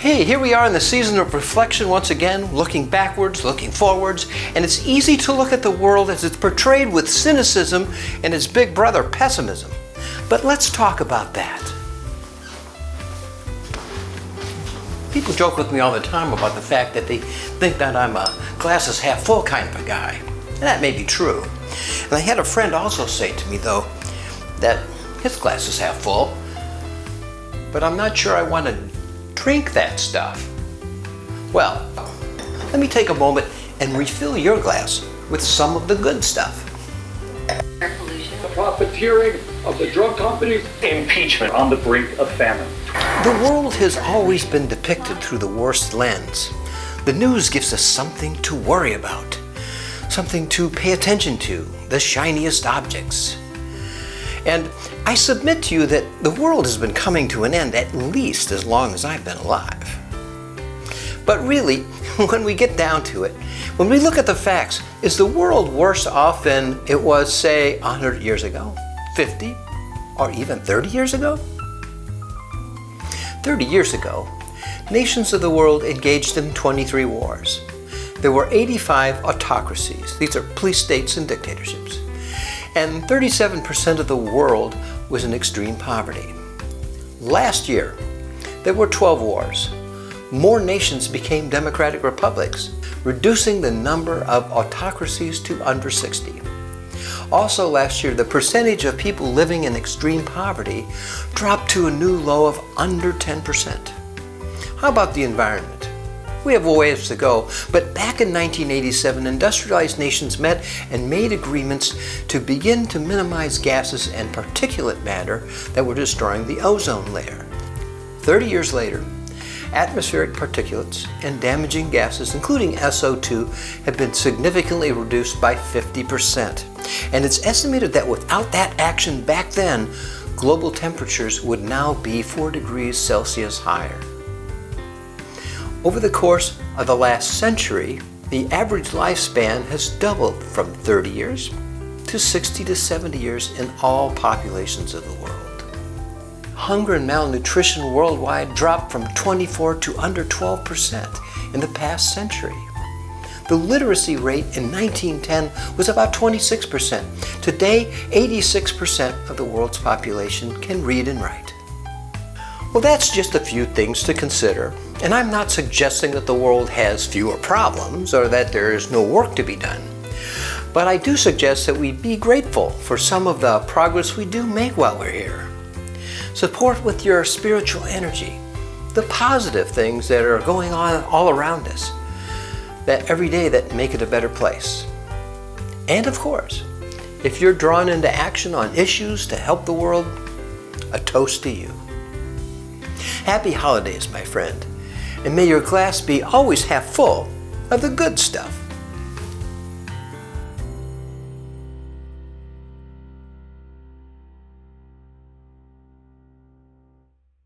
Hey, here we are in the season of reflection once again, looking backwards, looking forwards, and it's easy to look at the world as it's portrayed with cynicism and its big brother pessimism. But let's talk about that. People joke with me all the time about the fact that they think that I'm a glasses half full kind of a guy. And that may be true. And I had a friend also say to me, though, that his glass is half full, but I'm not sure I want to drink that stuff. Well, let me take a moment and refill your glass with some of the good stuff. The profiteering of the drug companies, impeachment on the brink of famine. The world has always been depicted through the worst lens. The news gives us something to worry about, something to pay attention to, the shiniest objects. And I submit to you that the world has been coming to an end at least as long as I've been alive. But really, when we get down to it, when we look at the facts, is the world worse off than it was, say, 100 years ago, 50, or even 30 years ago? 30 years ago, nations of the world engaged in 23 wars. There were 85 autocracies. These are police states and dictatorships. And 37% of the world was in extreme poverty. Last year, there were 12 wars. More nations became democratic republics, reducing the number of autocracies to under 60. Also last year, the percentage of people living in extreme poverty dropped to a new low of under 10%. How about the environment? We have a ways to go, but back in 1987, industrialized nations met and made agreements to begin to minimize gases and particulate matter that were destroying the ozone layer. 30 years later, atmospheric particulates and damaging gases, including SO2, have been significantly reduced by 50%. And it's estimated that without that action back then, global temperatures would now be 4 degrees Celsius higher. Over the course of the last century, the average lifespan has doubled from 30 years to 60 to 70 years in all populations of the world. Hunger and malnutrition worldwide dropped from 24 to under 12% in the past century. The literacy rate in 1910 was about 26%. Today, 86% of the world's population can read and write. Well, that's just a few things to consider, and I'm not suggesting that the world has fewer problems or that there is no work to be done. But I do suggest that we be grateful for some of the progress we do make while we're here. Support with your spiritual energy the positive things that are going on all around us, that every day that make it a better place. And of course, if you're drawn into action on issues to help the world, a toast to you. Happy holidays, my friend, and may your glass be always half full of the good stuff.